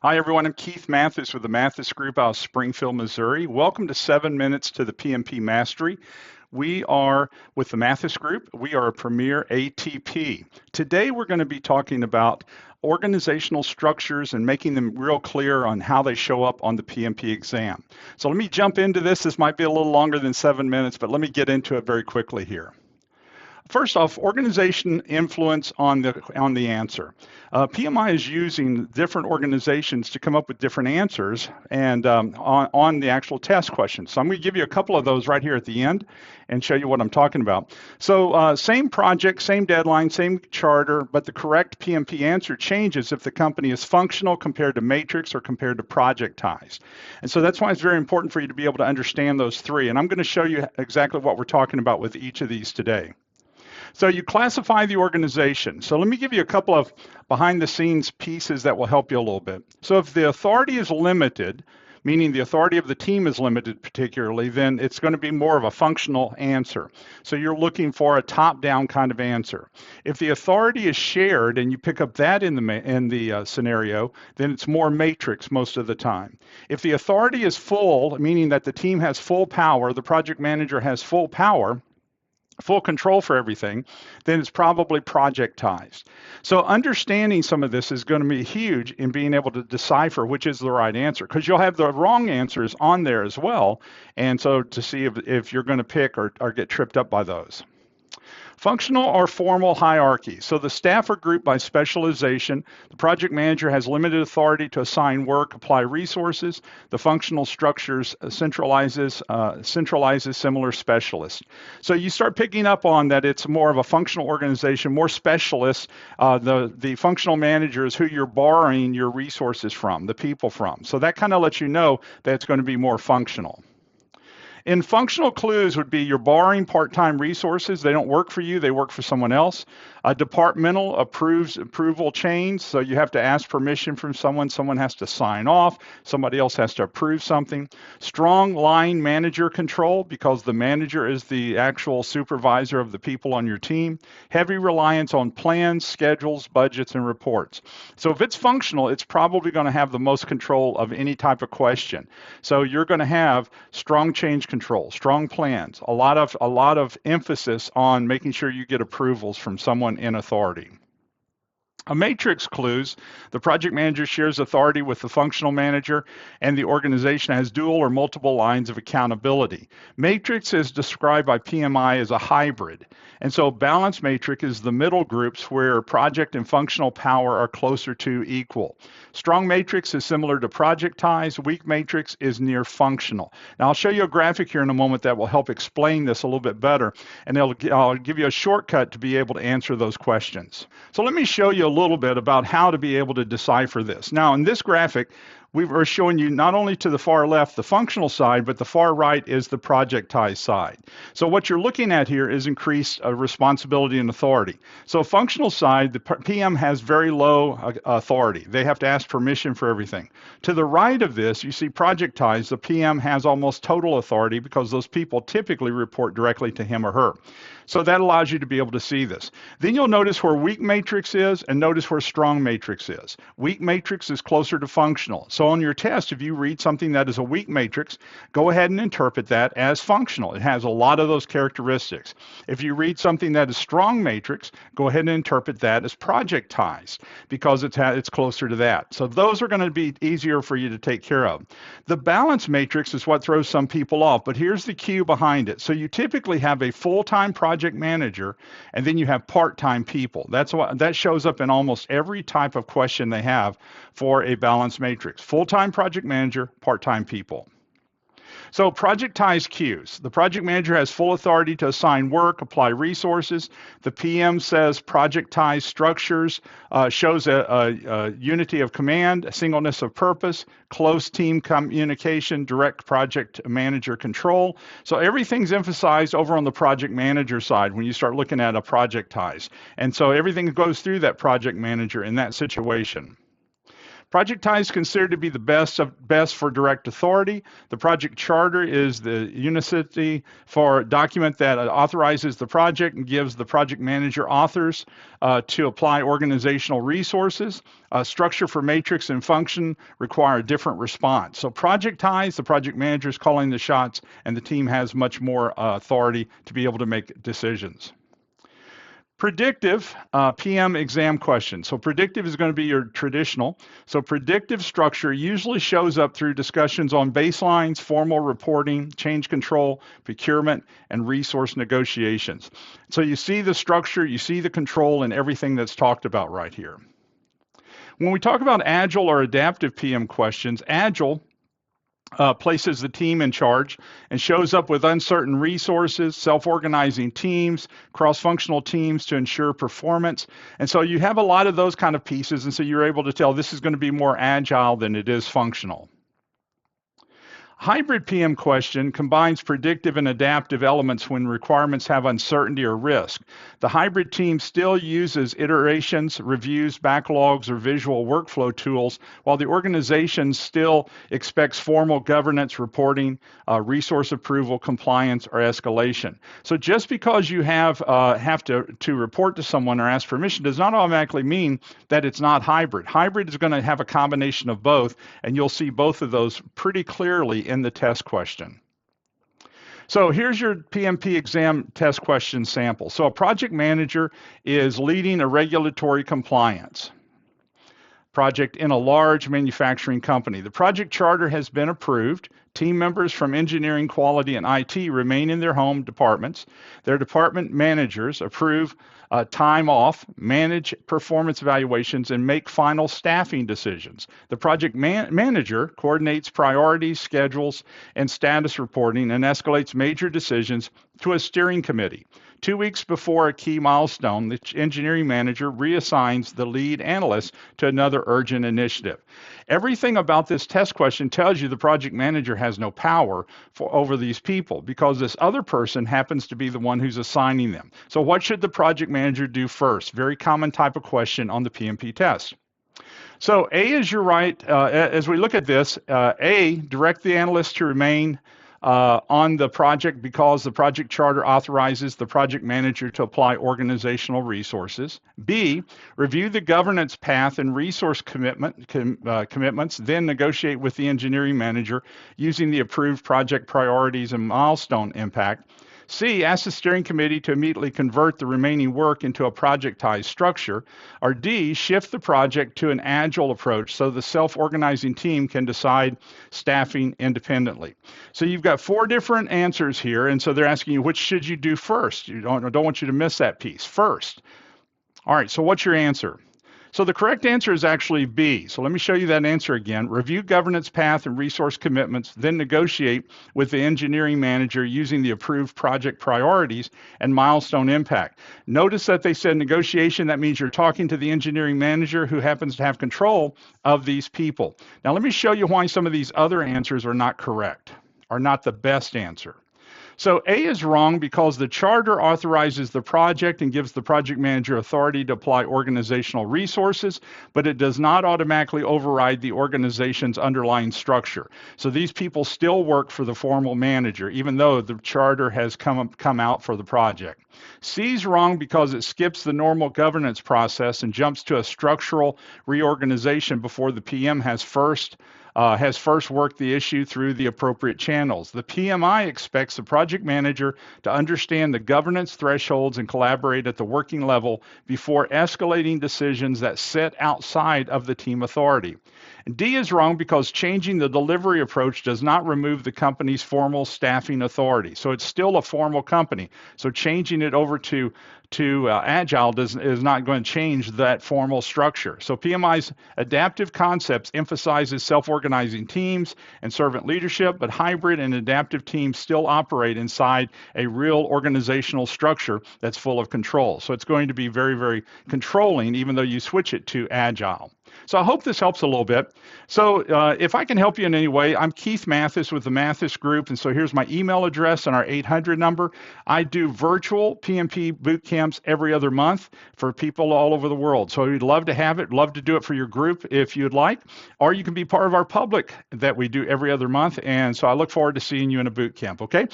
Hi, everyone. I'm Keith Mathis with the Mathis Group out of Springfield, Missouri. Welcome to 7 Minutes to the PMP Mastery. We are with the Mathis Group. We are a premier ATP. Today, we're going to be talking about organizational structures and making them real clear on how they show up on the PMP exam. So let me jump into this. This might be a little longer than 7 minutes, but let me get into it very quickly here. First off, organization influence on the answer. PMI is using different organizations to come up with different answers and on the actual test questions. So I'm going to give you a couple of those right here at the end and show you what I'm talking about. So same project, same deadline, same charter, but the correct PMP answer changes if the company is functional compared to matrix or compared to projectized. And so that's why it's very important for you to be able to understand those three. And I'm going to show you exactly what we're talking about with each of these today. So you classify the organization. So let me give you a couple of behind the scenes pieces that will help you a little bit. So if the authority is limited, meaning the authority of the team is limited particularly, then it's going to be more of a functional answer. So you're looking for a top-down kind of answer. If the authority is shared and you pick up that in the scenario, then it's more matrix most of the time. If the authority is full, meaning that the team has full power, the project manager has full power, full control for everything, then it's probably projectized. So understanding some of this is going to be huge in being able to decipher which is the right answer, because you'll have the wrong answers on there as well. And so to see if you're going to pick or get tripped up by those. Functional or formal hierarchy. So the staff are grouped by specialization. The project manager has limited authority to assign work, apply resources. The functional structures centralizes similar specialists. So you start picking up on that it's more of a functional organization, more specialists. The functional manager is who you're borrowing your resources from, the people from. So that kind of lets you know that it's going to be more functional. In functional clues would be you're borrowing part-time resources. They don't work for you, they work for someone else. Departmental approval chains, so you have to ask permission from someone has to sign off, somebody else has to approve something. Strong line manager control, because the manager is the actual supervisor of the people on your team. Heavy reliance on plans, schedules, budgets, and reports. So if it's functional, it's probably going to have the most control of any type of question. So you're going to have strong change control, strong plans, a lot of emphasis on making sure you get approvals from someone in authority. A matrix clues, the project manager shares authority with the functional manager, and the organization has dual or multiple lines of accountability. Matrix is described by PMI as a hybrid. And so balanced matrix is the middle groups where project and functional power are closer to equal. Strong matrix is similar to projectized. Weak matrix is near functional. Now I'll show you a graphic here in a moment that will help explain this a little bit better, and I'll give you a shortcut to be able to answer those questions. So let me show you a little bit about how to be able to decipher this. Now in this graphic, we're showing you not only to the far left the functional side, but the far right is the projectized side. So what you're looking at here is increased responsibility and authority. So functional side, the PM has very low authority. They have to ask permission for everything. To the right of this, you see projectized, the PM has almost total authority because those people typically report directly to him or her. So that allows you to be able to see this. Then you'll notice where weak matrix is and notice where strong matrix is. Weak matrix is closer to functional. So on your test, if you read something that is a weak matrix, go ahead and interpret that as functional. It has a lot of those characteristics. If you read something that is strong matrix, go ahead and interpret that as projectized because it's closer to that. So those are going to be easier for you to take care of. The balance matrix is what throws some people off, but here's the cue behind it. So you typically have a full-time project manager, and then you have part-time people. That shows up in almost every type of question they have for a balanced matrix. Full-time project manager, part-time people. So projectized queues. The project manager has full authority to assign work, apply resources. The PM says projectized structures shows a unity of command, a singleness of purpose, close team communication, direct project manager control. So everything's emphasized over on the project manager side when you start looking at a projectized. And so everything goes through that project manager in that situation. Project tie is considered to be the best for direct authority. The project charter is the unicity for document that authorizes the project and gives the project manager authors to apply organizational resources. Structure for matrix and function require a different response. So project ties, the project manager is calling the shots, and the team has much more authority to be able to make decisions. Predictive PM exam question. So predictive is going to be your traditional. So predictive structure usually shows up through discussions on baselines, formal reporting, change control, procurement, and resource negotiations. So you see the structure, you see the control, and everything that's talked about right here. When we talk about agile or adaptive PM questions, agile places the team in charge and shows up with uncertain resources, self-organizing teams, cross-functional teams to ensure performance. And so you have a lot of those kind of pieces, and so you're able to tell this is going to be more agile than it is functional. Hybrid PM question combines predictive and adaptive elements when requirements have uncertainty or risk. The hybrid team still uses iterations, reviews, backlogs, or visual workflow tools, while the organization still expects formal governance, reporting, resource approval, compliance, or escalation. So just because you have to report to someone or ask permission does not automatically mean that it's not hybrid. Hybrid is going to have a combination of both, and you'll see both of those pretty clearly in the test question. So here's your PMP exam test question sample. So a project manager is leading a regulatory compliance project in a large manufacturing company. The project charter has been approved. Team members from engineering, quality, and IT remain in their home departments. Their department managers approve time off, manage performance evaluations, and make final staffing decisions. The project manager coordinates priorities, schedules, and status reporting and escalates major decisions to a steering committee. 2 weeks before a key milestone, the engineering manager reassigns the lead analyst to another urgent initiative. Everything about this test question tells you the project manager has no power over these people because this other person happens to be the one who's assigning them. So what should the project manager do first? Very common type of question on the PMP test. So A is your right. As we look at this, A, direct the analyst to remain on the project because the project charter authorizes the project manager to apply organizational resources. B, review the governance path and resource commitments, then negotiate with the engineering manager using the approved project priorities and milestone impact. C, ask the steering committee to immediately convert the remaining work into a projectized structure. Or D, shift the project to an agile approach so the self-organizing team can decide staffing independently. So you've got 4 different answers here, and so they're asking you which should you do first. I don't want you to miss that piece. First. All right, so what's your answer? So the correct answer is actually B. So let me show you that answer again. Review governance path and resource commitments, then negotiate with the engineering manager using the approved project priorities and milestone impact. Notice that they said negotiation. That means you're talking to the engineering manager who happens to have control of these people. Now let me show you why some of these other answers are not correct, are not the best answer. So A is wrong because the charter authorizes the project and gives the project manager authority to apply organizational resources, but it does not automatically override the organization's underlying structure. So these people still work for the formal manager, even though the charter has come out for the project. C is wrong because it skips the normal governance process and jumps to a structural reorganization before the PM has first worked the issue through the appropriate channels. The PMI expects the project manager to understand the governance thresholds and collaborate at the working level before escalating decisions that sit outside of the team authority. And D is wrong because changing the delivery approach does not remove the company's formal staffing authority. So it's still a formal company. So changing it over to Agile is not going to change that formal structure. So PMI's adaptive concepts emphasizes self-organizing teams and servant leadership, but hybrid and adaptive teams still operate inside a real organizational structure that's full of control. So it's going to be very, very controlling, even though you switch it to Agile. So I hope this helps a little bit. So if I can help you in any way, I'm Keith Mathis with the Mathis Group. And so here's my email address and our 800 number. I do virtual PMP boot camps every other month for people all over the world. So we'd love to have it, love to do it for your group if you'd like, or you can be part of our public that we do every other month. And so I look forward to seeing you in a boot camp. Okay.